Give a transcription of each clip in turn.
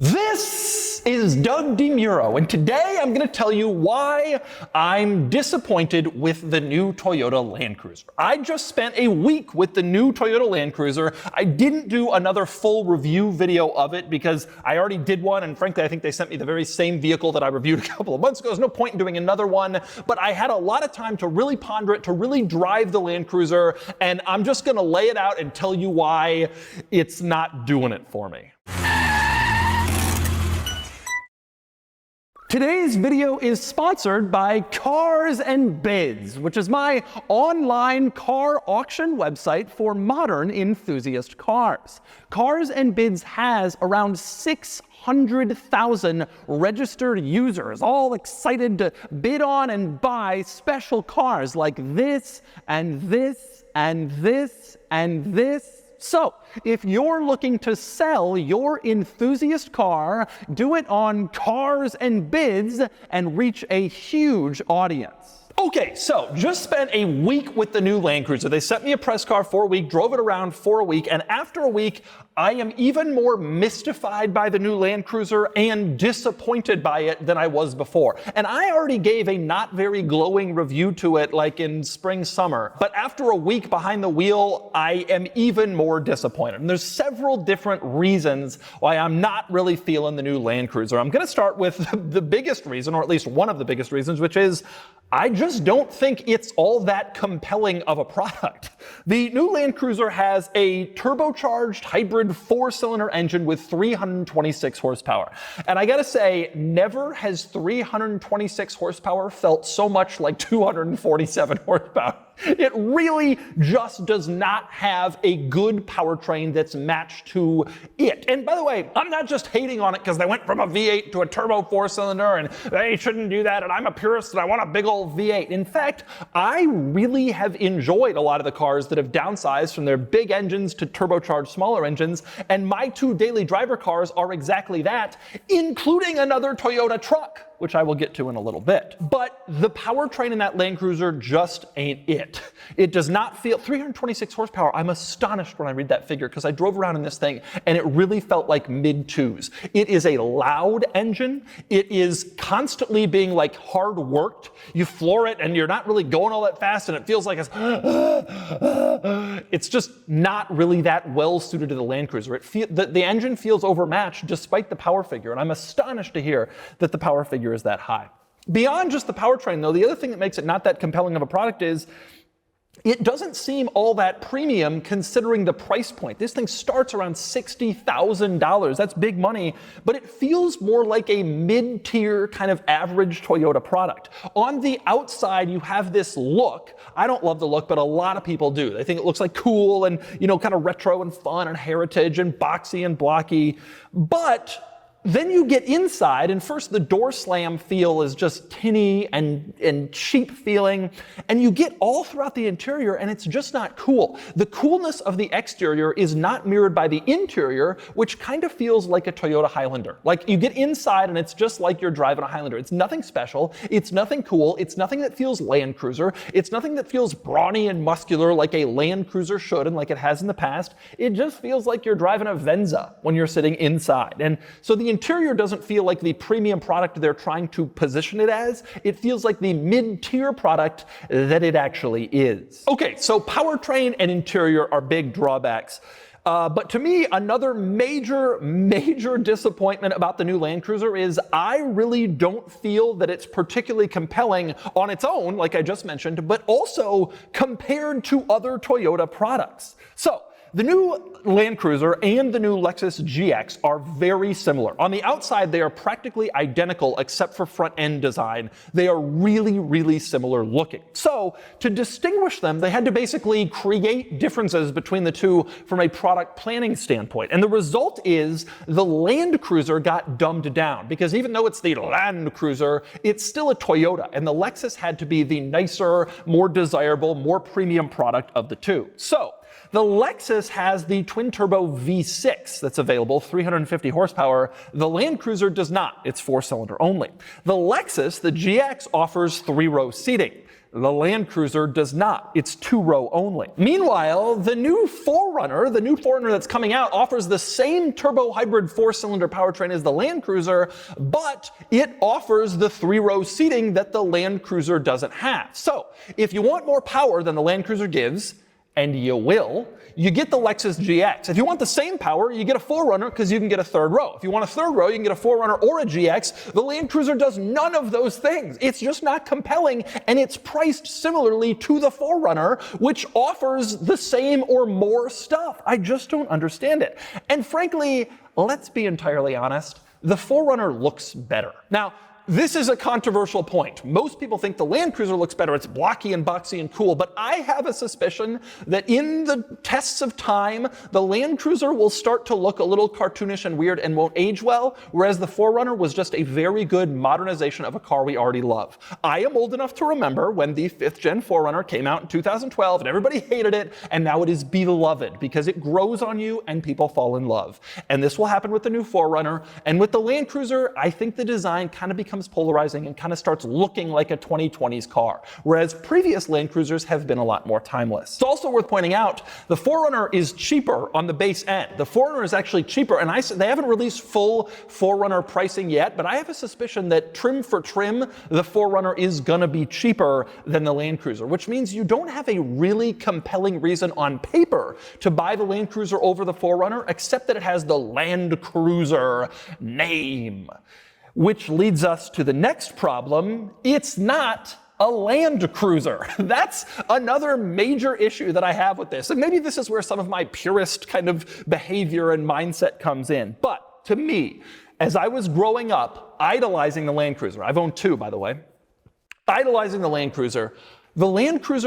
This is Doug DeMuro, and today I'm going to tell you why I'm disappointed with the new Toyota Land Cruiser. I just spent a week with the new Toyota Land Cruiser. I didn't do another full review video of it because I already did one, and frankly I think they sent me the very same vehicle that I reviewed a couple of months ago. There's no point in doing another one, but I had a lot of time to really ponder it, to really drive the Land Cruiser, and I'm just going to lay it out and tell you why it's not doing it for me. Today's video is sponsored by Cars and Bids, which is my online car auction website for modern enthusiast cars. Cars and Bids has around 600,000 registered users, all excited to bid on and buy special cars like this and this and this and this. So, if you're looking to sell your enthusiast car, do it on Cars and Bids and reach a huge audience. Okay, so just spent a week with the new Land Cruiser. They sent me a press car for a week, drove it around for a week, and after a week, I am even more mystified by the new Land Cruiser and disappointed by it than I was before. And I already gave a not very glowing review to it like in spring, summer. But after a week behind the wheel, I am even more disappointed. And there's several different reasons why I'm not really feeling the new Land Cruiser. I'm gonna start with the biggest reason, or at least one of the biggest reasons, which is I just don't think it's all that compelling of a product. The new Land Cruiser has a turbocharged hybrid 4-cylinder engine with 326 horsepower. And I gotta say, never has 326 horsepower felt so much like 247 horsepower. It really just does not have a good powertrain that's matched to it. And by the way, I'm not just hating on it because they went from a V8 to a turbo 4-cylinder and they shouldn't do that and I'm a purist and I want a big old V8. In fact, I really have enjoyed a lot of the cars that have downsized from their big engines to turbocharged smaller engines, and my two daily driver cars are exactly that, including another Toyota truck, which I will get to in a little bit. But the powertrain in that Land Cruiser just ain't it. It does not feel, 326 horsepower, I'm astonished when I read that figure because I drove around in this thing and it really felt like mid-twos. It is a loud engine. It is constantly being like hard worked. You floor it and you're not really going all that fast and it feels like it's just not really that well suited to the Land Cruiser. The engine feels overmatched despite the power figure, and I'm astonished to hear that the power figure is that high. Beyond just the powertrain though, the other thing that makes it not that compelling of a product is it doesn't seem all that premium considering the price point. This thing starts around $60,000. That's big money, but it feels more like a mid-tier kind of average Toyota product. On the outside, you have this look. I don't love the look, but a lot of people do. They think it looks like cool and, kind of retro and fun and heritage and boxy and blocky, but then you get inside, and first the door slam feel is just tinny and cheap feeling, and you get all throughout the interior, and it's just not cool. The coolness of the exterior is not mirrored by the interior, which kind of feels like a Toyota Highlander. Like you get inside, and it's just like you're driving a Highlander. It's nothing special. It's nothing cool. It's nothing that feels Land Cruiser. It's nothing that feels brawny and muscular like a Land Cruiser should and like it has in the past. It just feels like you're driving a Venza when you're sitting inside. And so the interior doesn't feel like the premium product they're trying to position it as. It feels like the mid-tier product that it actually is. Okay, so powertrain and interior are big drawbacks. But to me, another major disappointment about the new Land Cruiser is I really don't feel that it's particularly compelling on its own, like I just mentioned, but also compared to other Toyota products. So, the new Land Cruiser and the new Lexus GX are very similar. On the outside, they are practically identical except for front end design. They are really similar looking. So, to distinguish them, they had to basically create differences between the two from a product planning standpoint. And the result is the Land Cruiser got dumbed down because even though it's the Land Cruiser, it's still a Toyota, and the Lexus had to be the nicer, more desirable, more premium product of the two. So, The Lexus has the twin-turbo V6 that's available, 350 horsepower. The Land Cruiser does not. It's 4-cylinder only. The Lexus, the GX, offers 3-row seating. The Land Cruiser does not. It's 2-row only. Meanwhile, the new 4Runner that's coming out, offers the same turbo hybrid 4-cylinder powertrain as the Land Cruiser, but it offers the 3-row seating that the Land Cruiser doesn't have. So, if you want more power than the Land Cruiser gives, and you will, you get the Lexus GX. If you want the same power, you get a 4Runner because you can get a 3rd row. If you want a 3rd row, you can get a 4Runner or a GX. The Land Cruiser does none of those things. It's just not compelling, and it's priced similarly to the 4Runner, which offers the same or more stuff. I just don't understand it. And frankly, let's be entirely honest, the 4Runner looks better. Now, this is a controversial point. Most people think the Land Cruiser looks better. It's blocky and boxy and cool. But I have a suspicion that in the tests of time, the Land Cruiser will start to look a little cartoonish and weird and won't age well, whereas the 4Runner was just a very good modernization of a car we already love. I am old enough to remember when the 5th gen 4Runner came out in 2012 and everybody hated it, and now it is beloved because it grows on you and people fall in love. And this will happen with the new 4Runner. And with the Land Cruiser, I think the design kind of becomes polarizing and kind of starts looking like a 2020s car, whereas previous Land Cruisers have been a lot more timeless. It's also worth pointing out, the 4Runner is cheaper on the base end. The 4Runner is actually cheaper, and they haven't released full 4Runner pricing yet, but I have a suspicion that trim for trim, the 4Runner is gonna be cheaper than the Land Cruiser, which means you don't have a really compelling reason on paper to buy the Land Cruiser over the 4Runner, except that it has the Land Cruiser name. Which leads us to the next problem. It's not a Land Cruiser. That's another major issue that I have with this. And maybe this is where some of my purist kind of behavior and mindset comes in. But to me, as I was growing up, idolizing the Land Cruiser, I've owned 2, by the way, idolizing the Land Cruiser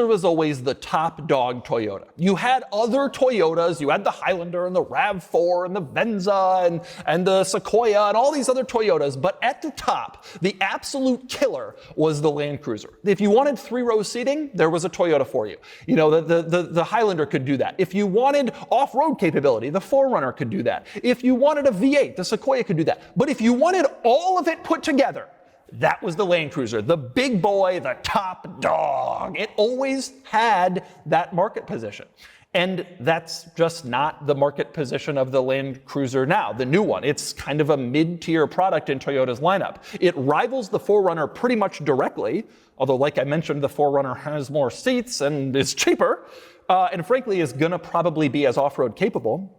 was always the top dog Toyota. You had other Toyotas, you had the Highlander and the RAV4 and the Venza and the Sequoia and all these other Toyotas, but at the top, the absolute killer was the Land Cruiser. If you wanted 3-row seating, there was a Toyota for you. You know, the Highlander could do that. If you wanted off-road capability, the 4Runner could do that. If you wanted a V8, the Sequoia could do that. But if you wanted all of it put together, that was the Land Cruiser, the big boy, the top dog. It always had that market position. And that's just not the market position of the Land Cruiser now, the new one. It's kind of a mid-tier product in Toyota's lineup. It rivals the 4Runner pretty much directly, although like I mentioned, the 4Runner has more seats and is cheaper, and frankly is gonna probably be as off-road capable.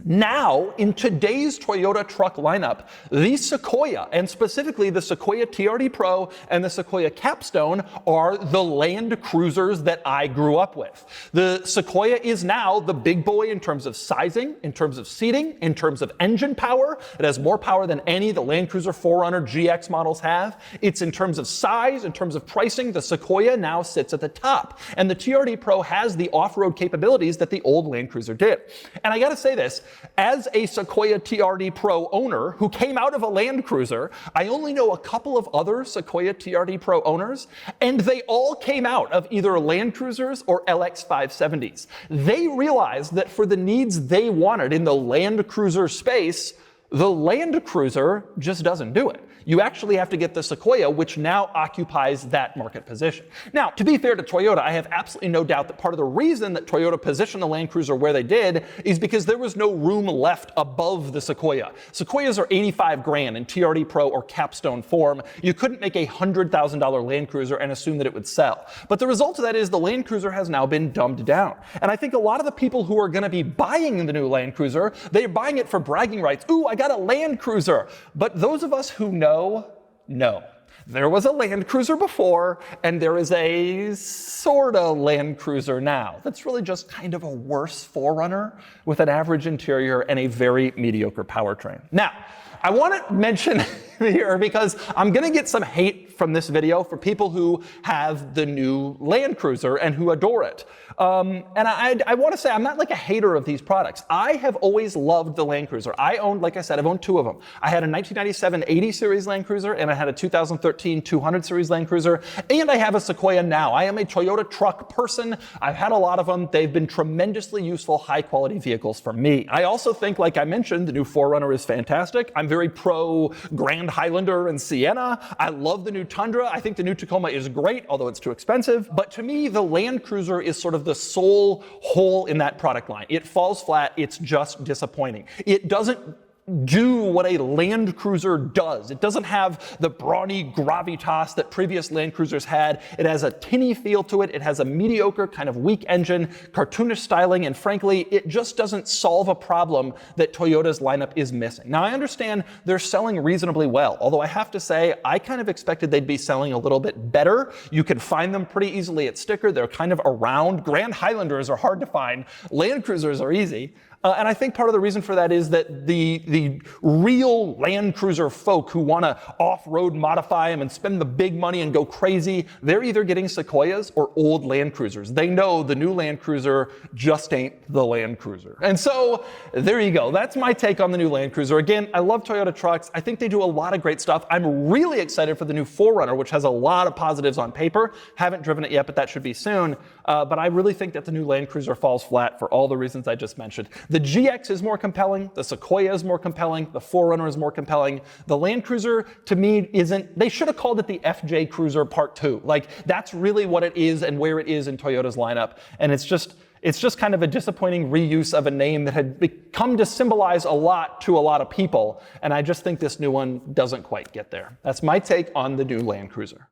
Now, in today's Toyota truck lineup, the Sequoia, and specifically the Sequoia TRD Pro and the Sequoia Capstone, are the Land Cruisers that I grew up with. The Sequoia is now the big boy in terms of sizing, in terms of seating, in terms of engine power. It has more power than any the Land Cruiser 4Runner GX models have. It's in terms of size, in terms of pricing, the Sequoia now sits at the top. And the TRD Pro has the off-road capabilities that the old Land Cruiser did. And I gotta say this, as a Sequoia TRD Pro owner who came out of a Land Cruiser, I only know a couple of other Sequoia TRD Pro owners, and they all came out of either Land Cruisers or LX570s. They realized that for the needs they wanted in the Land Cruiser space, the Land Cruiser just doesn't do it. You actually have to get the Sequoia, which now occupies that market position. Now, to be fair to Toyota, I have absolutely no doubt that part of the reason that Toyota positioned the Land Cruiser where they did is because there was no room left above the Sequoia. Sequoias are 85 grand in TRD Pro or Capstone form. You couldn't make a $100,000 Land Cruiser and assume that it would sell. But the result of that is the Land Cruiser has now been dumbed down. And I think a lot of the people who are going to be buying the new Land Cruiser, they're buying it for bragging rights. Ooh, I got a Land Cruiser. But those of us who know, no. There was a Land Cruiser before, and there is a sorta Land Cruiser now. That's really just kind of a worse 4Runner with an average interior and a very mediocre powertrain. Now, I want to mention here, because I'm going to get some hate from this video for people who have the new Land Cruiser and who adore it. And I want to say I'm not like a hater of these products. I have always loved the Land Cruiser. I owned, like I said, I've owned 2 of them. I had a 1997 80 series Land Cruiser, and I had a 2003 2013 200 series Land Cruiser, and I have a Sequoia now. I am a Toyota truck person. I've had a lot of them. They've been tremendously useful, high-quality vehicles for me. I also think, like I mentioned, the new 4Runner is fantastic. I'm very pro Grand Highlander and Sienna. I love the new Tundra. I think the new Tacoma is great, although it's too expensive. But to me, the Land Cruiser is sort of the sole hole in that product line. It falls flat. It's just disappointing. It doesn't do what a Land Cruiser does. It doesn't have the brawny gravitas that previous Land Cruisers had. It has a tinny feel to it. It has a mediocre, kind of weak engine, cartoonish styling, and frankly, it just doesn't solve a problem that Toyota's lineup is missing. Now, I understand they're selling reasonably well, although I have to say, I kind of expected they'd be selling a little bit better. You can find them pretty easily at Sticker. They're kind of around. Grand Highlanders are hard to find. Land Cruisers are easy. And I think part of the reason for that is that the real Land Cruiser folk who want to off-road modify them and spend the big money and go crazy, they're either getting Sequoias or old Land Cruisers. They know the new Land Cruiser just ain't the Land Cruiser. And so there you go. That's my take on the new Land Cruiser. Again, I love Toyota trucks. I think they do a lot of great stuff. I'm really excited for the new 4Runner, which has a lot of positives on paper. Haven't driven it yet, but that should be soon. But I really think that the new Land Cruiser falls flat for all the reasons I just mentioned. The GX is more compelling, the Sequoia is more compelling, the 4Runner is more compelling. The Land Cruiser, to me, isn't, they should have called it the FJ Cruiser Part 2. Like, that's really what it is and where it is in Toyota's lineup. And it's just kind of a disappointing reuse of a name that had become to symbolize a lot to a lot of people. And I just think this new one doesn't quite get there. That's my take on the new Land Cruiser.